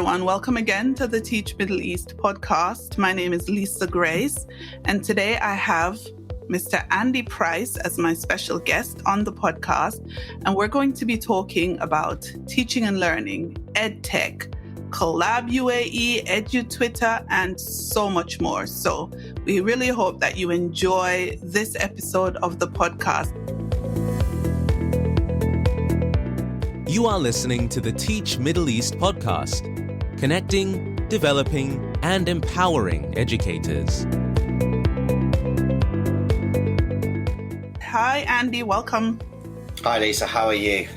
everyone. Welcome again to the Teach Middle East podcast. My name is Lisa Grace, and today I have Mr. Andi Price as my special guest on the podcast, and we're going to be talking about teaching and learning, EdTech, Collab UAE, Edu Twitter, and so much more. So we really hope that you enjoy this episode of the podcast. You are listening to the Teach Middle East podcast, connecting, developing, and empowering educators. Hi, Andi. Welcome. Hi, Lisa. How are you?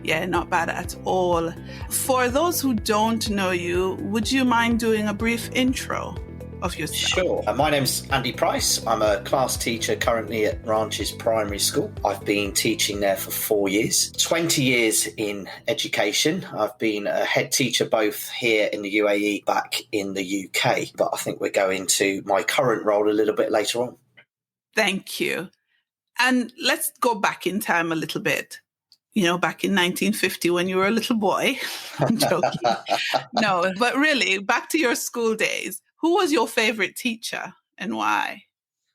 Yeah, not bad at all. For those who don't know you, would you mind doing a brief intro of yourself? Sure. My name's Andi Price. I'm a class teacher currently at Ranches Primary School. I've been teaching there for 4 years, 20 years in education. I've been a head teacher both here in the UAE, back in the UK, but I think we'll go into my current role a little bit later on. Thank you. And let's go back in time a little bit. You know, back in 1950 when you were a little boy. I'm joking. No, but really, back to your school days. Who was your favorite teacher and why?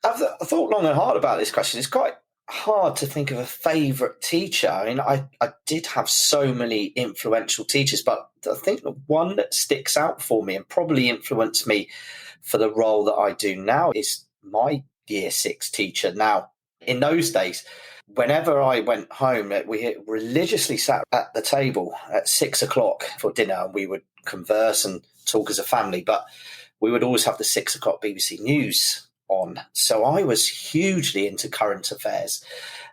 I've thought long and hard about this question. It's quite hard to think of a favourite teacher. I mean, I did have so many influential teachers, but I think the one that sticks out for me and probably influenced me for the role that I do now is my Year 6 teacher. Now, in those days, whenever I went home, we religiously sat at the table at 6 o'clock for dinner, and we would converse and talk as a family, but we would always have the 6 o'clock BBC News on. So I was hugely into current affairs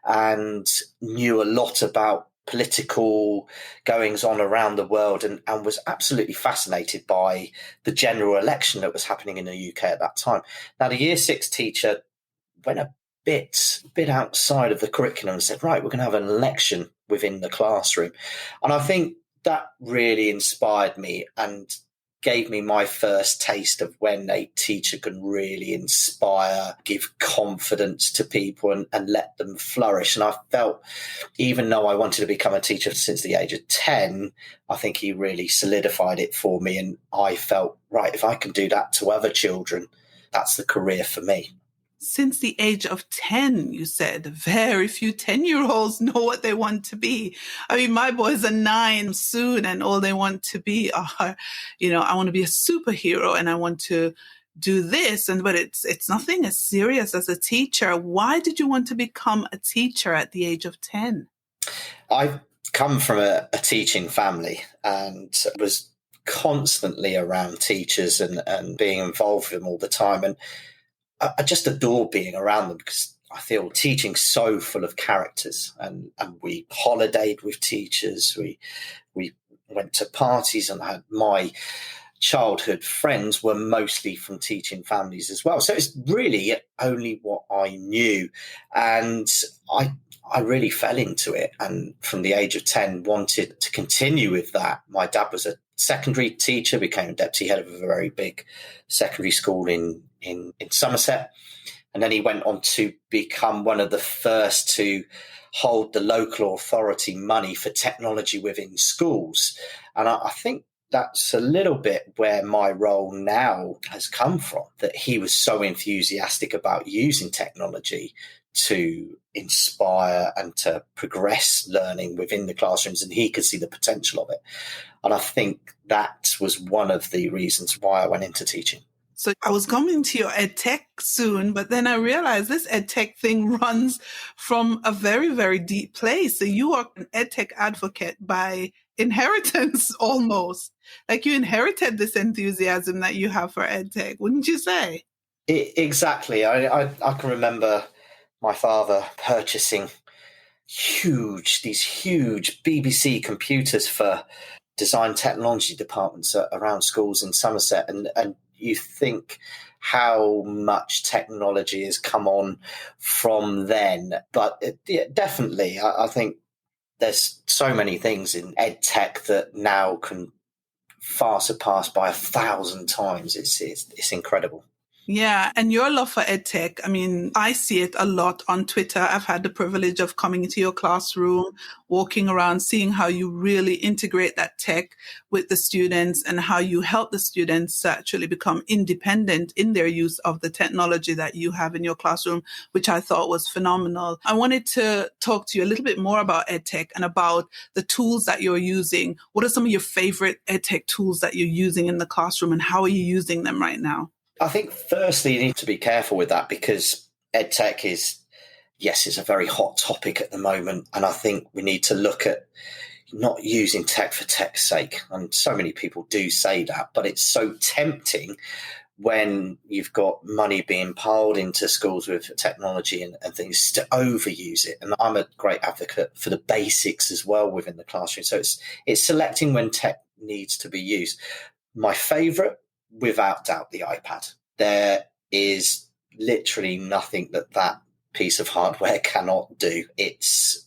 and knew a lot about political goings on around the world, and was absolutely fascinated by the general election that was happening in the UK at that time. Now, the Year 6 teacher went a bit outside of the curriculum and said, right, we're going to have an election within the classroom. And I think that really inspired me and gave me my first taste of when a teacher can really inspire, give confidence to people and let them flourish. And I felt, even though I wanted to become a teacher since the age of 10, I think he really solidified it for me. And I felt, right, if I can do that to other children, that's the career for me. Since the age of 10, you said. Very few 10-year-olds know what they want to be. I mean, my boys are 9 soon, and all they want to be are, I want to be a superhero and I want to do this. But it's nothing as serious as a teacher. Why did you want to become a teacher at the age of 10? I've come from a teaching family and was constantly around teachers and being involved with them all the time. And I just adore being around them because I feel teaching's so full of characters, and we holidayed with teachers. We went to parties, and my childhood friends were mostly from teaching families as well. So it's really only what I knew, and I really fell into it. And from the age of 10, wanted to continue with that. My dad was a secondary teacher, became deputy head of a very big secondary school in Somerset. And then he went on to become one of the first to hold the local authority money for technology within schools. And I think that's a little bit where my role now has come from, that he was so enthusiastic about using technology to inspire and to progress learning within the classrooms, and he could see the potential of it. And I think that was one of the reasons why I went into teaching. So I was coming to your EdTech soon, but then I realized this EdTech thing runs from a very, very deep place. So you are an EdTech advocate by inheritance almost. Like you inherited this enthusiasm that you have for EdTech, wouldn't you say? Exactly. I can remember my father purchasing these huge BBC computers for design technology departments around schools in Somerset. And you think how much technology has come on from then. But definitely, I think there's so many things in EdTech that now can far surpass by 1,000 times. It's incredible. Yeah, and your love for EdTech, I mean, I see it a lot on Twitter. I've had the privilege of coming into your classroom, walking around, seeing how you really integrate that tech with the students and how you help the students to actually become independent in their use of the technology that you have in your classroom, which I thought was phenomenal. I wanted to talk to you a little bit more about EdTech and about the tools that you're using. What are some of your favorite EdTech tools that you're using in the classroom, and how are you using them right now? I think firstly, you need to be careful with that because EdTech is, yes, it's a very hot topic at the moment. And I think we need to look at not using tech for tech's sake. And so many people do say that, but it's so tempting when you've got money being piled into schools with technology and things to overuse it. And I'm a great advocate for the basics as well within the classroom. So it's selecting when tech needs to be used. My favorite, without doubt, the iPad. There is literally nothing that piece of hardware cannot do. It's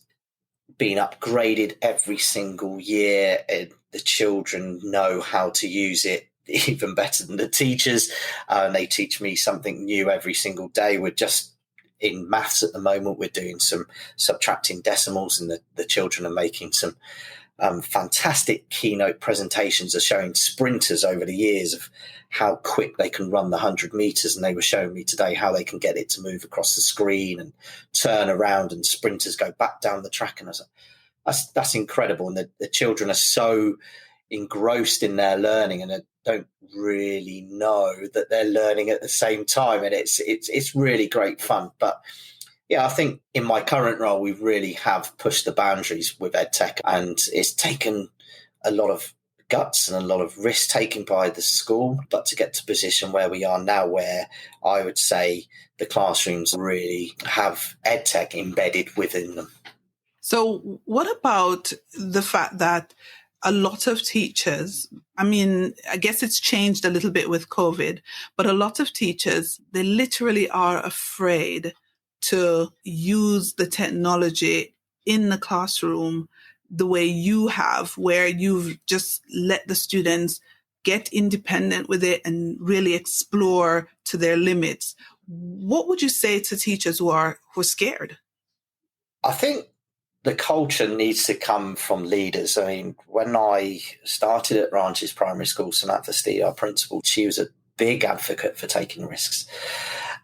been upgraded every single year. The children know how to use it even better than the teachers. And they teach me something new every single day. We're just in maths at the moment. We're doing some subtracting decimals, and the children are making some fantastic keynote presentations are showing sprinters over the years of how quick they can run the 100 meters. And they were showing me today how they can get it to move across the screen and turn around, and sprinters go back down the track. And I was like, that's incredible. And the children are so engrossed in their learning and don't really know that they're learning at the same time. And it's really great fun. But yeah, I think in my current role, we really have pushed the boundaries with EdTech, and it's taken a lot of guts and a lot of risk taken by the school. But to get to a position where we are now, where I would say the classrooms really have EdTech embedded within them. So what about the fact that a lot of teachers, I mean, I guess it's changed a little bit with COVID, but a lot of teachers, they literally are afraid to use the technology in the classroom the way you have, where you've just let the students get independent with it and really explore to their limits. What would you say to teachers who are scared? I think the culture needs to come from leaders. I mean, when I started at Ranches Primary School, Samantha Steele, our principal, she was a big advocate for taking risks.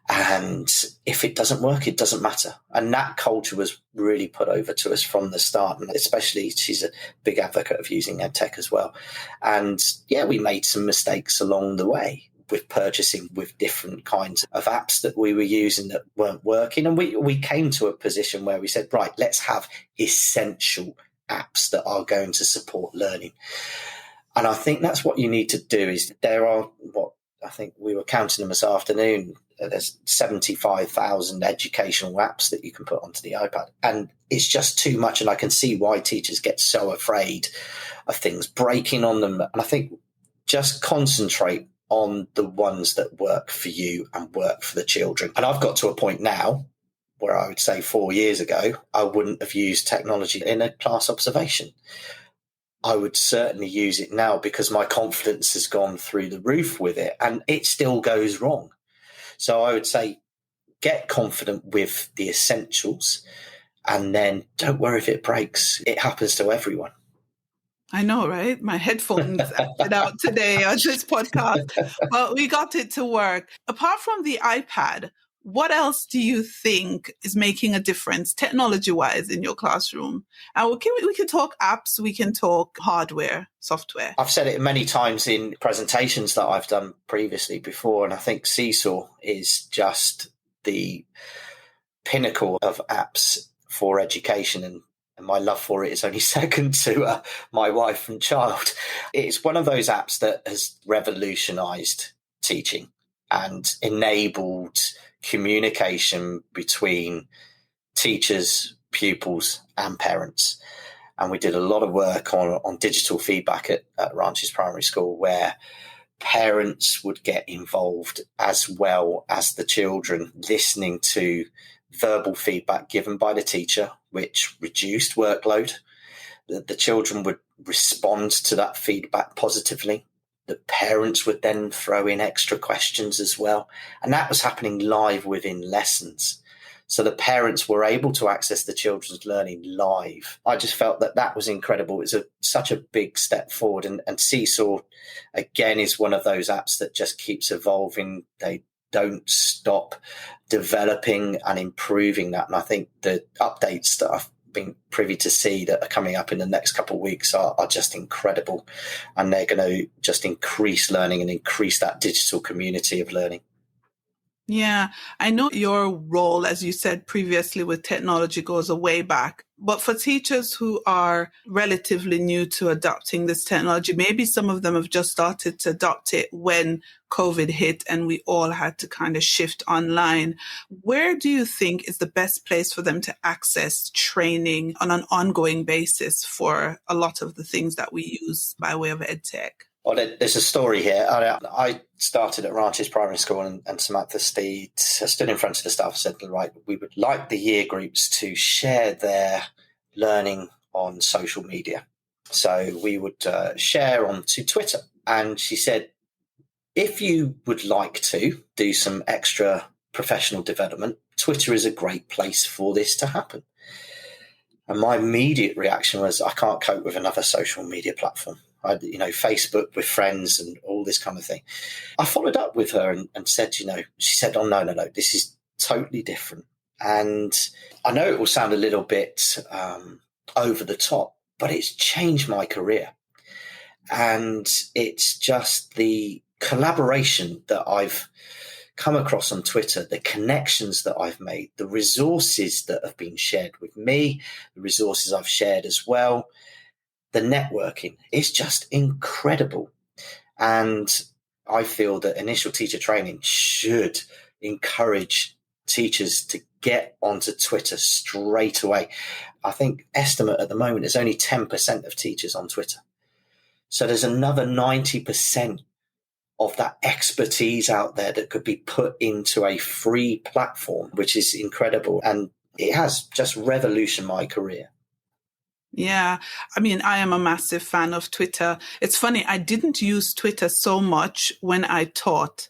And if it doesn't work, it doesn't matter. And that culture was really put over to us from the start. And especially she's a big advocate of using EdTech as well. And yeah, we made some mistakes along the way with purchasing with different kinds of apps that we were using that weren't working. And we came to a position where we said, right, let's have essential apps that are going to support learning. And I think that's what you need to do. Is there are, what I think we were counting them this afternoon, there's 75,000 educational apps that you can put onto the iPad. And it's just too much. And I can see why teachers get so afraid of things breaking on them. And I think just concentrate on the ones that work for you and work for the children. And I've got to a point now where I would say 4 years ago, I wouldn't have used technology in a class observation. I would certainly use it now because my confidence has gone through the roof with it, and it still goes wrong. So I would say get confident with the essentials, and then don't worry if it breaks. It happens to everyone. I know, right? My headphones acted out today on this podcast, but we got it to work. Apart from the iPad, what else do you think is making a difference technology-wise in your classroom? And we can talk apps, we can talk hardware, software. I've said it many times in presentations that I've done previously before, and I think Seesaw is just the pinnacle of apps for education, and my love for it is only second to my wife and child. It's one of those apps that has revolutionized teaching and enabled communication between teachers, pupils, and parents. And we did a lot of work on digital feedback at Ranches Primary School, where parents would get involved as well as the children, listening to verbal feedback given by the teacher, which reduced workload. The children would respond to that feedback positively. The parents would then throw in extra questions as well. And that was happening live within lessons. So the parents were able to access the children's learning live. I just felt that was incredible. It's such a big step forward. And Seesaw, again, is one of those apps that just keeps evolving. They don't stop developing and improving that. And I think the updates that I've been privy to see that are coming up in the next couple of weeks are just incredible. And they're going to just increase learning and increase that digital community of learning. Yeah, I know your role, as you said previously, with technology goes a way back. But for teachers who are relatively new to adopting this technology, maybe some of them have just started to adopt it when COVID hit and we all had to kind of shift online. Where do you think is the best place for them to access training on an ongoing basis for a lot of the things that we use by way of EdTech? Well, there's a story here. I started at Ranches Primary School and Samantha Steed stood in front of the staff and said, right, we would like the year groups to share their learning on social media. So we would share onto Twitter. And she said, if you would like to do some extra professional development, Twitter is a great place for this to happen. And my immediate reaction was, I can't cope with another social media platform. Facebook with friends and all this kind of thing. I followed up with her and said, she said, oh, no, this is totally different. And I know it will sound a little bit over the top, but it's changed my career. And it's just the collaboration that I've come across on Twitter, the connections that I've made, the resources that have been shared with me, the resources I've shared as well. The networking is just incredible. And I feel that initial teacher training should encourage teachers to get onto Twitter straight away. I think estimate at the moment is only 10% of teachers on Twitter. So there's another 90% of that expertise out there that could be put into a free platform, which is incredible. And it has just revolutionized my career. Yeah. I mean, I am a massive fan of Twitter. It's funny, I didn't use Twitter so much when I taught.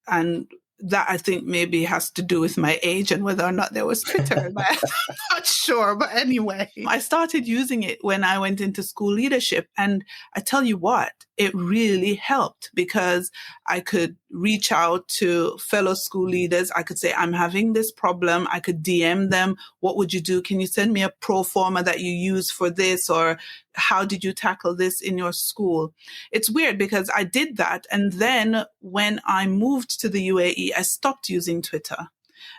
And that I think maybe has to do with my age and whether or not there was Twitter. But I'm not sure. But anyway, I started using it when I went into school leadership. And I tell you what, it really helped because I could reach out to fellow school leaders. I could say, I'm having this problem. I could DM them. What would you do? Can you send me a pro forma that you use for this? Or how did you tackle this in your school? It's weird because I did that. And then when I moved to the UAE, I stopped using Twitter.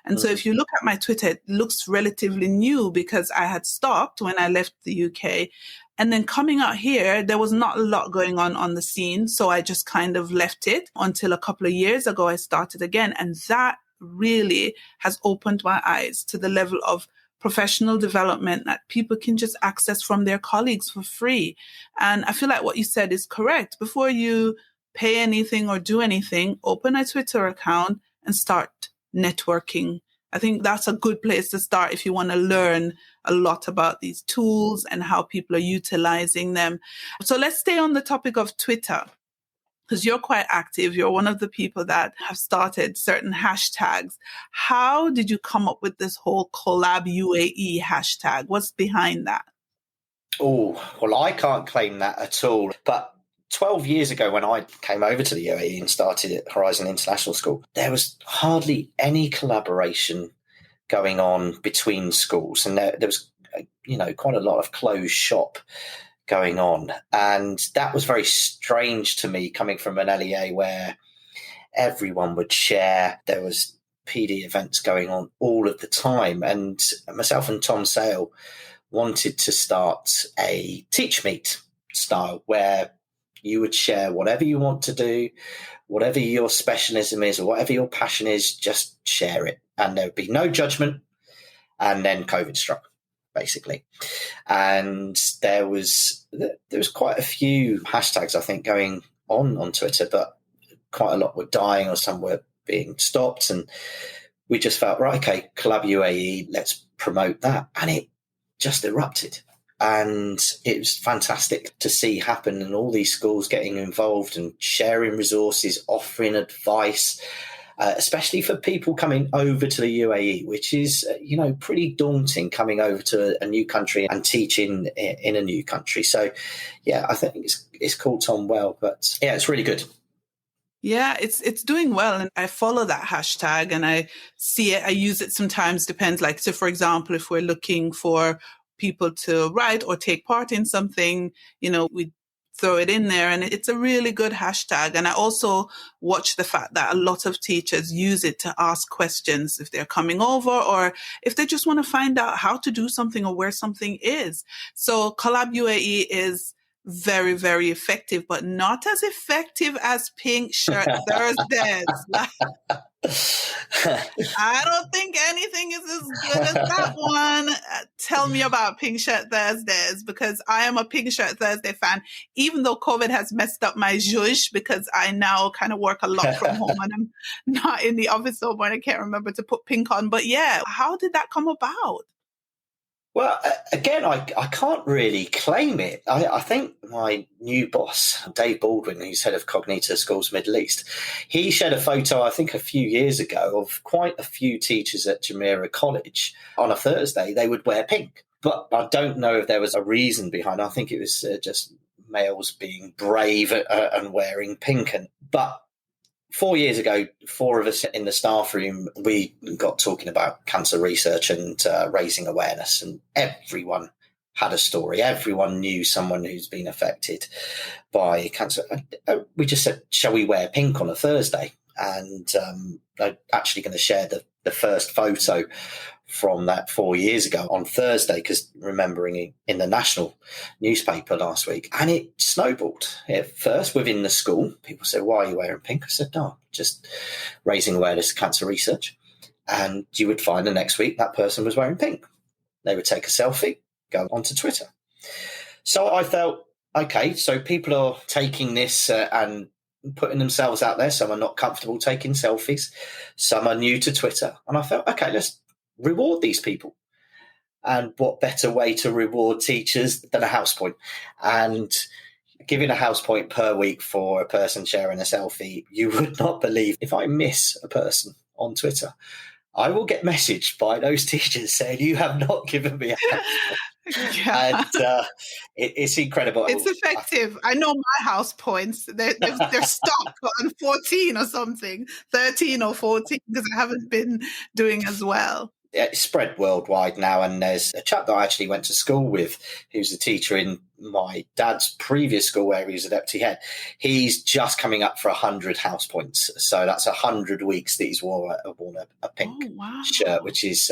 And so if you look at my Twitter, it looks relatively new because I had stopped when I left the UK. And then coming out here, there was not a lot going on the scene. So I just kind of left it until a couple of years ago, I started again. And that really has opened my eyes to the level of professional development that people can just access from their colleagues for free. And I feel like what you said is correct. Before you pay anything or do anything, open a Twitter account and start networking. I think that's a good place to start if you want to learn a lot about these tools and how people are utilizing them. So let's stay on the topic of Twitter, because you're quite active. You're one of the people that have started certain hashtags. How did you come up with this whole collab UAE hashtag? What's behind that? Oh, well, I can't claim that at all. But 12 years ago, when I came over to the UAE and started at Horizon International School, there was hardly any collaboration going on between schools. And there was, quite a lot of closed shop going on. And that was very strange to me coming from an LEA where everyone would share. There was PD events going on all of the time. And myself and Tom Sale wanted to start a Teach Meet style where you would share whatever you want to do, whatever your specialism is or whatever your passion is, just share it. And there would be no judgment. And then COVID struck, basically. And there was quite a few hashtags, I think, going on Twitter, but quite a lot were dying or some were being stopped. And we just felt, right, okay, Collab UAE, let's promote that. And it just erupted. And it was fantastic to see happen, and all these schools getting involved and sharing resources, offering advice, especially for people coming over to the UAE, which is, pretty daunting, coming over to a new country and teaching in a new country. So, yeah, I think it's caught on well, but yeah, it's really good. Yeah, it's doing well. And I follow that hashtag and I see it. I use it sometimes, depends. Like, so for example, if we're looking for people to write or take part in something, we throw it in there, and it's a really good hashtag. And I also watch the fact that a lot of teachers use it to ask questions if they're coming over or if they just want to find out how to do something or where something is. So Collab UAE is very, very effective, but not as effective as Pink Shirt Thursdays. I don't think anything is as good as that one. Tell me about Pink Shirt Thursdays, because I am a Pink Shirt Thursday fan, even though COVID has messed up my zhuzh, because I now kind of work a lot from home and I'm not in the office so much. I can't remember to put pink on. But yeah, how did that come about? Well, again, I can't really claim it. I think my new boss, Dave Baldwin, who's head of Cognita Schools Middle East, he shared a photo, I think a few years ago, of quite a few teachers at Jumeirah College. On a Thursday, they would wear pink. But I don't know if there was a reason behind it. I think it was just males being brave and wearing pink. But 4 years ago, 4 of us in the staff room, we got talking about cancer research and raising awareness, and everyone had a story. Everyone knew someone who's been affected by cancer. We just said, shall we wear pink on a Thursday? And I'm actually going to share the first photo from that 4 years ago on Thursday, because remembering in the national newspaper last week, and it snowballed. At first within the school, people said, why are you wearing pink? I said, no, just raising awareness of cancer research. And you would find the next week that person was wearing pink. They would take a selfie, go onto Twitter. So I felt, okay, so people are taking this and putting themselves out there. Some are not comfortable taking selfies. Some are new to Twitter. And I felt, okay, let's reward these people. And what better way to reward teachers than a house point? And giving a house point per week for a person sharing a selfie, you would not believe, if I miss a person on Twitter, I will get messaged by those teachers saying, you have not given me a house point. Yeah. And it's incredible. It's effective. I know my house points. They're stuck on 14 or something, 13 or 14, because I haven't been doing as well. It's spread worldwide now, and there's a chap that I actually went to school with who's a teacher in my dad's previous school where he was a deputy head. He's just coming up for 100 house points, so that's 100 weeks that he's worn a pink shirt, which is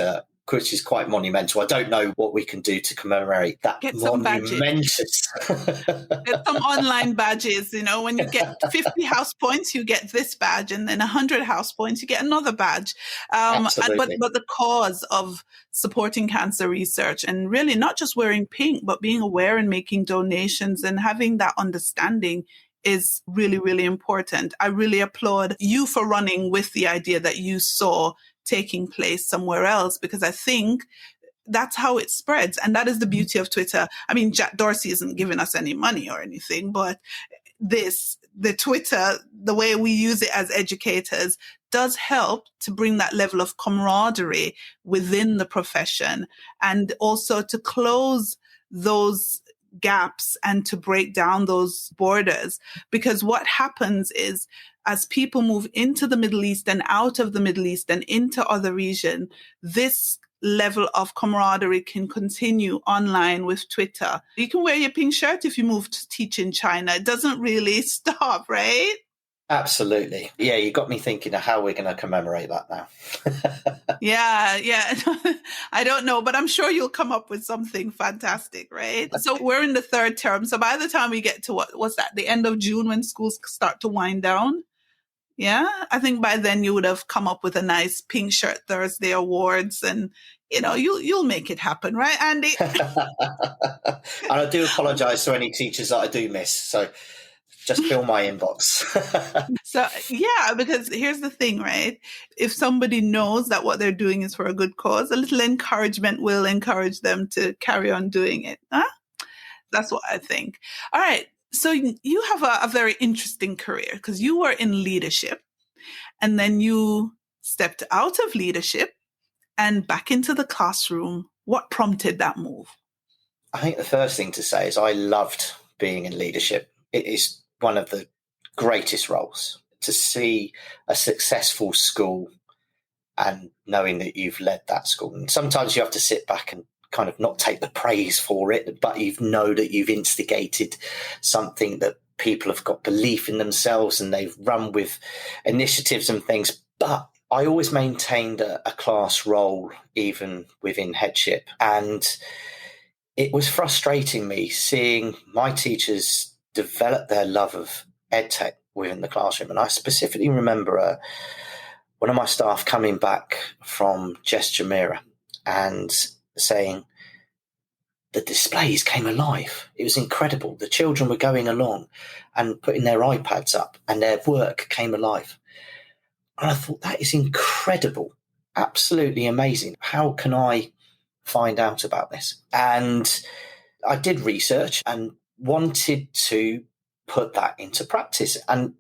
quite monumental. I don't know what we can do to commemorate that. Get some monumentous. Get some online badges. When you get 50 house points, you get this badge, and then 100 house points, you get another badge. But the cause of supporting cancer research, and really not just wearing pink, but being aware and making donations and having that understanding is really, really important. I really applaud you for running with the idea that you saw taking place somewhere else, because I think that's how it spreads. And that is the beauty of Twitter. I mean, Jack Dorsey isn't giving us any money or anything, but the Twitter, the way we use it as educators, does help to bring that level of camaraderie within the profession, and also to close those gaps and to break down those borders. Because what happens is, as people move into the Middle East and out of the Middle East and into other regions, this level of camaraderie can continue online with Twitter. You can wear your pink shirt if you move to teach in China. It doesn't really stop, right? Absolutely. Yeah, you got me thinking of how we're going to commemorate that now. Yeah. I don't know, but I'm sure you'll come up with something fantastic, right? So we're in the third term. So by the time we get to what's that, the end of June, when schools start to wind down? Yeah, I think by then you would have come up with a nice Pink Shirt Thursday awards, and you'll make it happen, right, Andy? And I do apologise to any teachers that I do miss. So just fill my inbox. So, yeah, because here's the thing, right? If somebody knows that what they're doing is for a good cause, a little encouragement will encourage them to carry on doing it. Huh? That's what I think. All right. So you have a very interesting career because you were in leadership and then you stepped out of leadership and back into the classroom. What prompted that move? I think the first thing to say is I loved being in leadership. It is one of the greatest roles to see a successful school and knowing that you've led that school. And sometimes you have to sit back and kind of not take the praise for it, but you know that you've instigated something that people have got belief in themselves and they've run with initiatives and things. But I always maintained a class role, even within headship. And it was frustrating me seeing my teachers develop their love of EdTech within the classroom. And I specifically remember one of my staff coming back from Gesture Mirror and saying the displays came alive. It was incredible. The children were going along and putting their iPads up and their work came alive. And I thought, that is incredible. Absolutely amazing. How can I find out about this? And I did research and wanted to put that into practice. And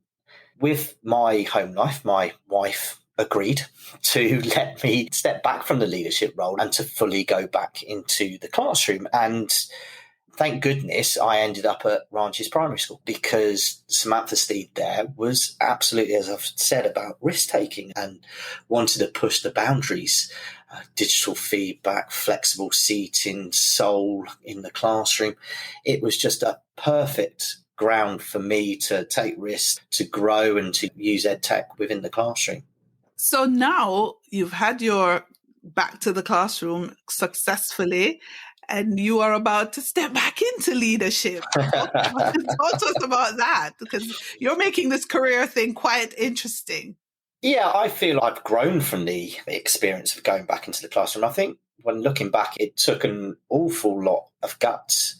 with my home life, my wife agreed to let me step back from the leadership role and to fully go back into the classroom. And thank goodness I ended up at Ranches Primary School, because Samantha Steed there was absolutely, as I've said, about risk-taking and wanted to push the boundaries. Digital feedback, flexible seating, soul in the classroom. It was just a perfect ground for me to take risks, to grow and to use EdTech within the classroom. So now you've had your back to the classroom successfully, and you are about to step back into leadership. Talk to us about that, because you're making this career thing quite interesting. Yeah, I feel I've grown from the experience of going back into the classroom. I think when looking back, it took an awful lot of guts,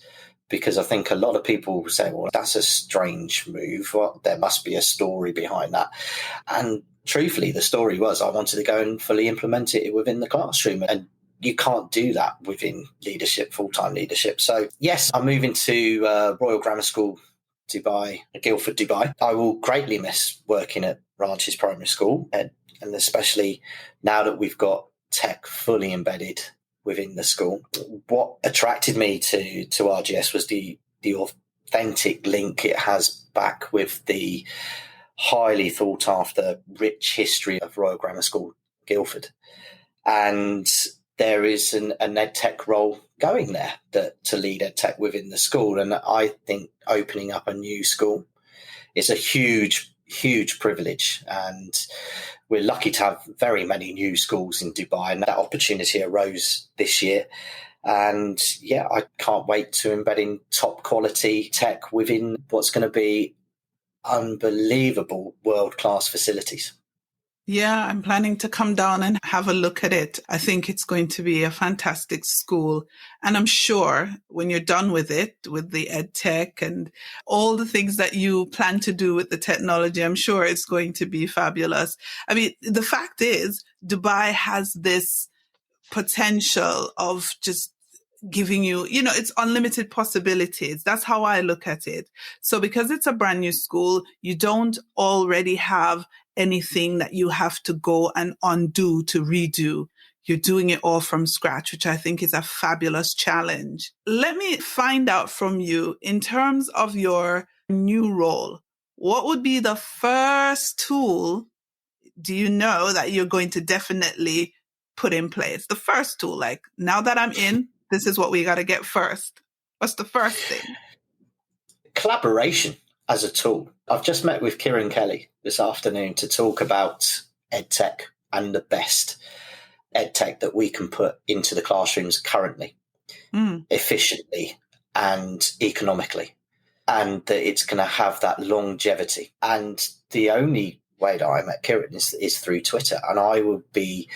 because I think a lot of people say, well, that's a strange move. Well, there must be a story behind that. And truthfully, the story was I wanted to go and fully implement it within the classroom. And you can't do that within leadership, full-time leadership. So, yes, I'm moving to Royal Grammar School, Dubai, Guildford, Dubai. I will greatly miss working at Ranches Primary School, and especially now that we've got tech fully embedded within the school. What attracted me to RGS was the authentic link it has back with the highly thought after, rich history of Royal Grammar School, Guildford. And there is an EdTech role going there to lead EdTech within the school. And I think opening up a new school is a huge, huge privilege. And we're lucky to have very many new schools in Dubai. And that opportunity arose this year. And yeah, I can't wait to embedding top quality tech within what's going to be unbelievable world-class facilities. Yeah, I'm planning to come down and have a look at it. I think it's going to be a fantastic school. And I'm sure when you're done with it, with the EdTech and all the things that you plan to do with the technology, I'm sure it's going to be fabulous. I mean, the fact is, Dubai has this potential of just giving you, it's unlimited possibilities. That's how I look at it. So because it's a brand new school, you don't already have anything that you have to go and undo to redo. You're doing it all from scratch, which I think is a fabulous challenge. Let me find out from you, in terms of your new role, what would be the first tool do you know that you're going to definitely put in place? The first tool, like, now that I'm in, this is what we got to get first. What's the first thing? Collaboration as a tool. I've just met with Kieran Kelly this afternoon to talk about EdTech and the best EdTech that we can put into the classrooms currently, efficiently and economically, and that it's going to have that longevity. And the only way that I met Kieran is through Twitter. And I will be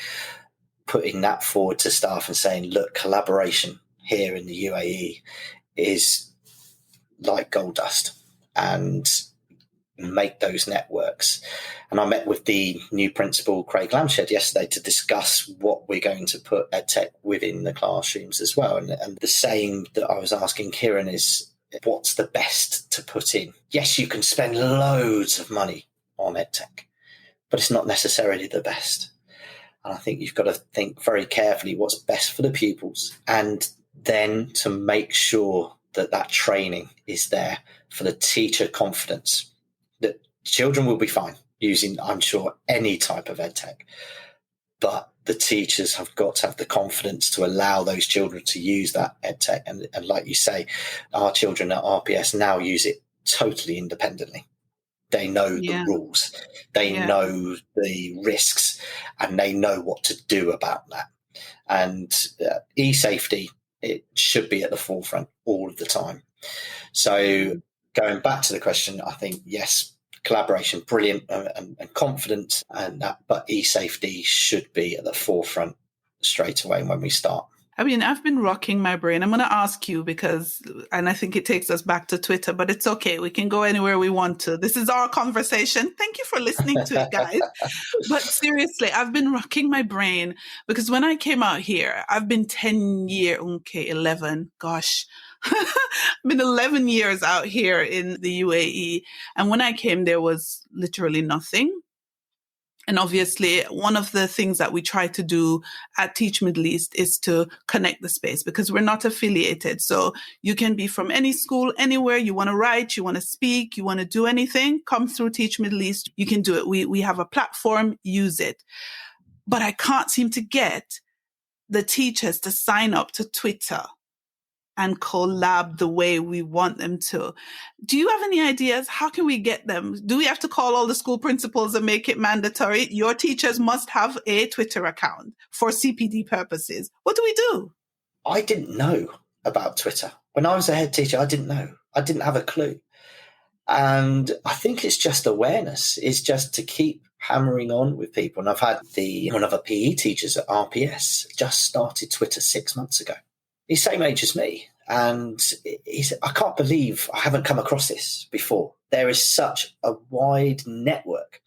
putting that forward to staff and saying, look, collaboration here in the UAE, is like gold dust. And make those networks. And I met with the new principal, Craig Lamshed, yesterday to discuss what we're going to put EdTech within the classrooms as well. And the same that I was asking Kieran is, what's the best to put in? Yes, you can spend loads of money on EdTech, but it's not necessarily the best. And I think you've got to think very carefully what's best for the pupils, and then to make sure that that training is there for the teacher confidence. That children will be fine using, I'm sure, any type of EdTech, but the teachers have got to have the confidence to allow those children to use that EdTech. And like you say, our children at RPS now use it totally independently. They know the rules, they know the risks, and they know what to do about that. And e-safety, it should be at the forefront all of the time. So going back to the question, I think, yes, collaboration, brilliant and confident, and that, but e-safety should be at the forefront straight away when we start. I mean, I've been rocking my brain. I'm going to ask you and I think it takes us back to Twitter, but it's okay. We can go anywhere we want to. This is our conversation. Thank you for listening to it, guys. But seriously, I've been rocking my brain because when I came out here, I've been 11, gosh. I've been 11 years out here in the UAE. And when I came, there was literally nothing. And obviously, one of the things that we try to do at Teach Middle East is to connect the space because we're not affiliated. So you can be from any school, anywhere you want to write, you want to speak, you want to do anything, come through Teach Middle East. You can do it. We have a platform, use it. But I can't seem to get the teachers to sign up to Twitter and collab the way we want them to. Do you have any ideas? How can we get them? Do we have to call all the school principals and make it mandatory? Your teachers must have a Twitter account for CPD purposes. What do we do? I didn't know about Twitter. When I was a head teacher, I didn't know. I didn't have a clue. And I think it's just awareness. It's just to keep hammering on with people. And I've had one of our PE teachers at RPS just started Twitter 6 months ago. He's the same age as me. And he said, I can't believe I haven't come across this before. There is such a wide network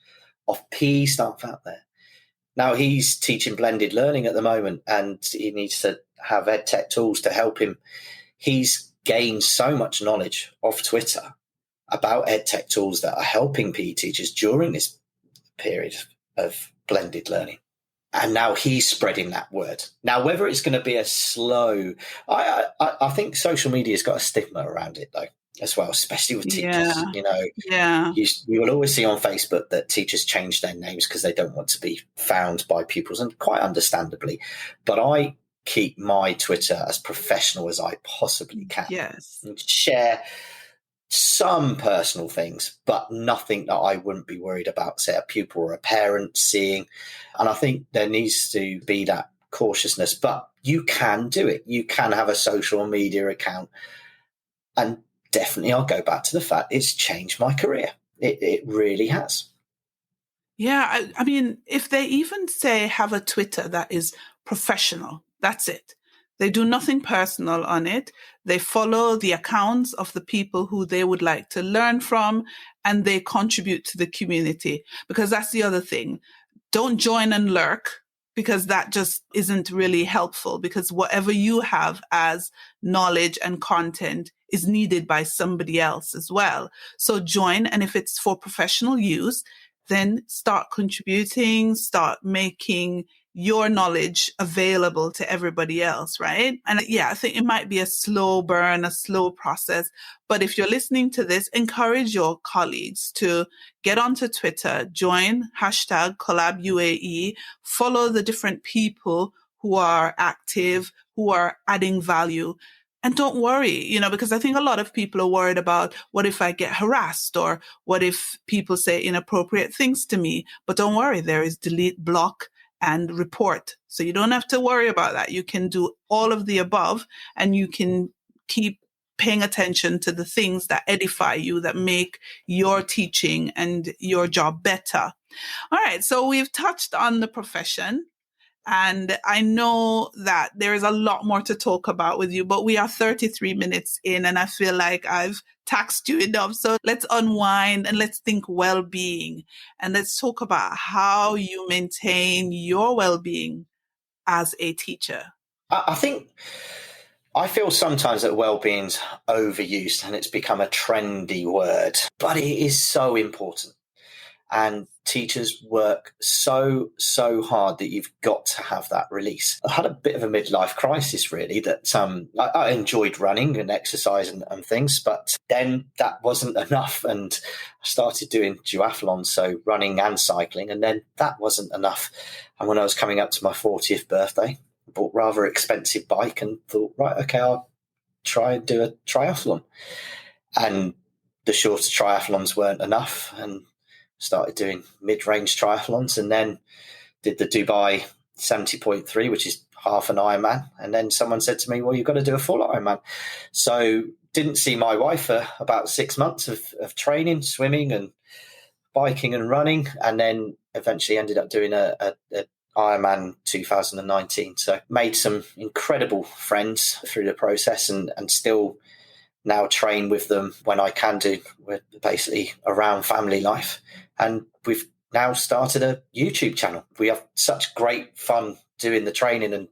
of PE staff out there. Now he's teaching blended learning at the moment and he needs to have EdTech tools to help him. He's gained so much knowledge off Twitter about EdTech tools that are helping PE teachers during this period of blended learning. And now he's spreading that word. Now, whether it's going to be a slow, I think social media's got a stigma around it, though, as well, especially with teachers. You will always see on Facebook that teachers change their names because they don't want to be found by pupils, and quite understandably. But I keep my Twitter as professional as I possibly can. Yes. And share some personal things, but nothing that I wouldn't be worried about, say, a pupil or a parent seeing. And I think there needs to be that cautiousness, but you can do it. You can have a social media account. And definitely I'll go back to the fact it's changed my career. It really has. Yeah. I mean, if they even say have a Twitter that is professional, that's it. They do nothing personal on it. They follow the accounts of the people who they would like to learn from, and they contribute to the community. Because that's the other thing. Don't join and lurk, because that just isn't really helpful, because whatever you have as knowledge and content is needed by somebody else as well. So join, and if it's for professional use, then start contributing, start making your knowledge available to everybody else, right? And yeah, I think it might be a slow burn, a slow process. But if you're listening to this, encourage your colleagues to get onto Twitter, join #CollabUAE, follow the different people who are active, who are adding value. And don't worry, because I think a lot of people are worried about what if I get harassed or what if people say inappropriate things to me. But don't worry, there is delete, block, and report. So you don't have to worry about that. You can do all of the above, and you can keep paying attention to the things that edify you, that make your teaching and your job better. All right. So we've touched on the profession. And I know that there is a lot more to talk about with you, but we are 33 minutes in and I feel like I've taxed you enough. So let's unwind and let's think well-being, and let's talk about how you maintain your well-being as a teacher. I think I feel sometimes that well-being's overused and it's become a trendy word, but it is so important. And teachers work so hard that you've got to have that release. I had a bit of a midlife crisis, really, that I enjoyed running and exercise and things, but then that wasn't enough. And I started doing duathlons, so running and cycling, and then that wasn't enough. And when I was coming up to my 40th birthday, I bought a rather expensive bike and thought, right, okay, I'll try and do a triathlon. And the shorter triathlons weren't enough, and started doing mid-range triathlons, and then did the Dubai 70.3, which is half an Ironman. And then someone said to me, well, you've got to do a full Ironman. So didn't see my wife for about 6 months of training, swimming and biking and running, and then eventually ended up doing a Ironman 2019. So made some incredible friends through the process, and still now train with them when I can do. We're basically around family life. And we've now started a YouTube channel. We have such great fun doing the training and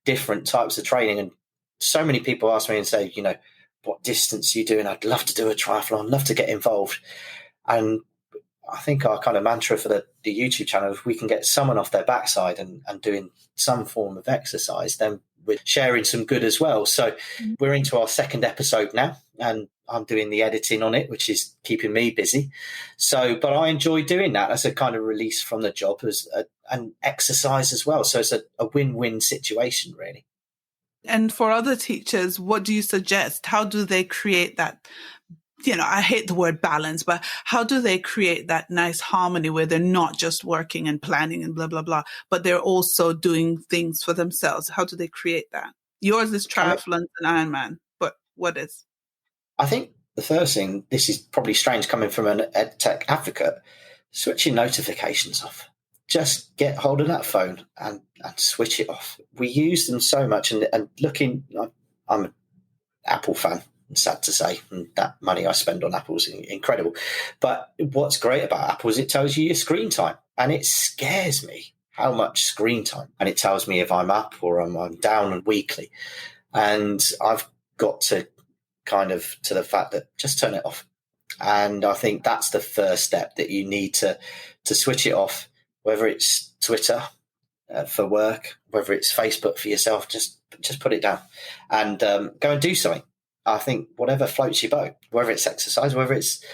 different types of training. And so many people ask me and say, what distance are you doing? I'd love to do a triathlon, I'd love to get involved. And I think our kind of mantra for the YouTube channel, if we can get someone off their backside and doing some form of exercise, then we're sharing some good as well. So we're into our second episode now, and I'm doing the editing on it, which is keeping me busy. So, but I enjoy doing that as a kind of release from the job and exercise as well. So it's a win-win situation, really. And for other teachers, what do you suggest? How do they create that? I hate the word balance, but how do they create that nice harmony where they're not just working and planning and blah, blah, blah, but they're also doing things for themselves? How do they create that? Yours is triathlon and Ironman, but what is? I think the first thing, this is probably strange coming from an EdTech advocate, switching notifications off. Just get hold of that phone and switch it off. We use them so much, and looking, I'm an Apple fan. Sad to say, and that money I spend on Apple is incredible. But what's great about Apple is it tells you your screen time, and it scares me how much screen time. And it tells me if I'm up or I'm down weekly. And I've got to kind of to the fact that just turn it off. And I think that's the first step, that you need to switch it off, whether it's Twitter for work, whether it's Facebook for yourself, just put it down and go and do something. I think whatever floats your boat, whether it's exercise, whether it's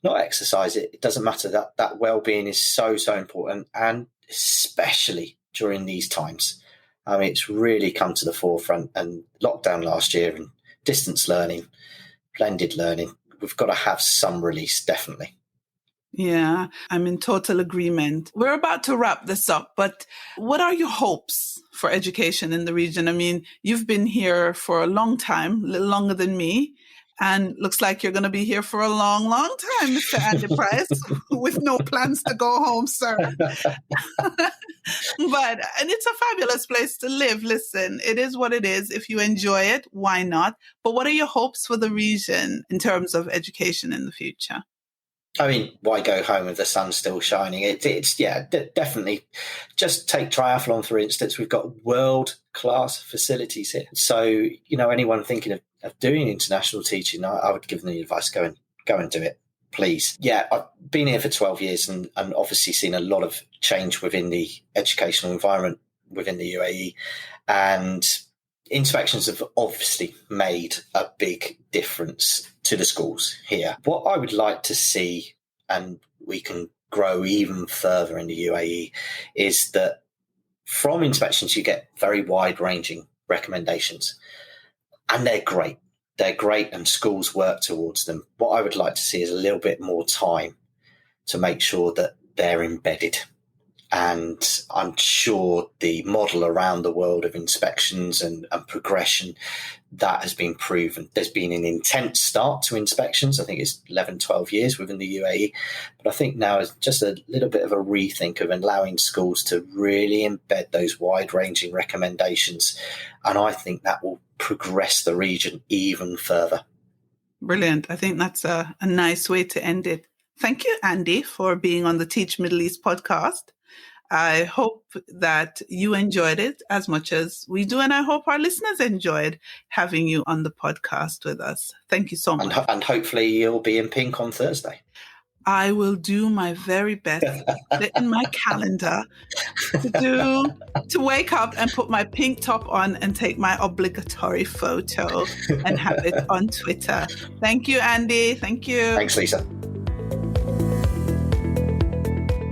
not exercise, it doesn't matter. That well-being is so important, and especially during these times. I mean, it's really come to the forefront, and lockdown last year and distance learning, blended learning, we've got to have some release, definitely. Yeah, I'm in total agreement. We're about to wrap this up, but what are your hopes for education in the region? I mean, you've been here for a long time, a little longer than me, and looks like you're going to be here for a long, long time, Mr. Andi Price, with no plans to go home, sir. And it's a fabulous place to live. Listen, it is what it is. If you enjoy it, why not? But what are your hopes for the region in terms of education in the future? I mean, why go home if the sun's still shining? It's definitely. Just take triathlon, for instance. We've got world-class facilities here. So, anyone thinking of doing international teaching, I would give them the advice, go and do it, please. Yeah, I've been here for 12 years and obviously seen a lot of change within the educational environment within the UAE. And inspections have obviously made a big difference to the schools here. What I would like to see, and we can grow even further in the UAE, is that from inspections you get very wide-ranging recommendations, and they're great. They're great, and schools work towards them. What I would like to see is a little bit more time to make sure that they're embedded. And I'm sure the model around the world of inspections and progression, that has been proven. There's been an intense start to inspections. I think it's 11, 12 years within the UAE. But I think now is just a little bit of a rethink of allowing schools to really embed those wide-ranging recommendations. And I think that will progress the region even further. Brilliant. I think that's a nice way to end it. Thank you, Andi, for being on the Teach Middle East podcast. I hope that you enjoyed it as much as we do, and I hope our listeners enjoyed having you on the podcast with us. Thank you so much. And hopefully you'll be in pink on Thursday. I will do my very best in my calendar to wake up and put my pink top on and take my obligatory photo and have it on Twitter. Thank you, Andi. Thank you. Thanks, Lisa.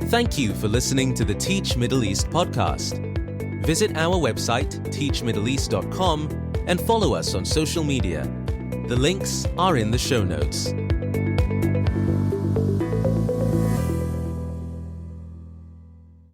Thank you for listening to the Teach Middle East podcast. Visit our website, teachmiddleeast.com, and follow us on social media. The links are in the show notes.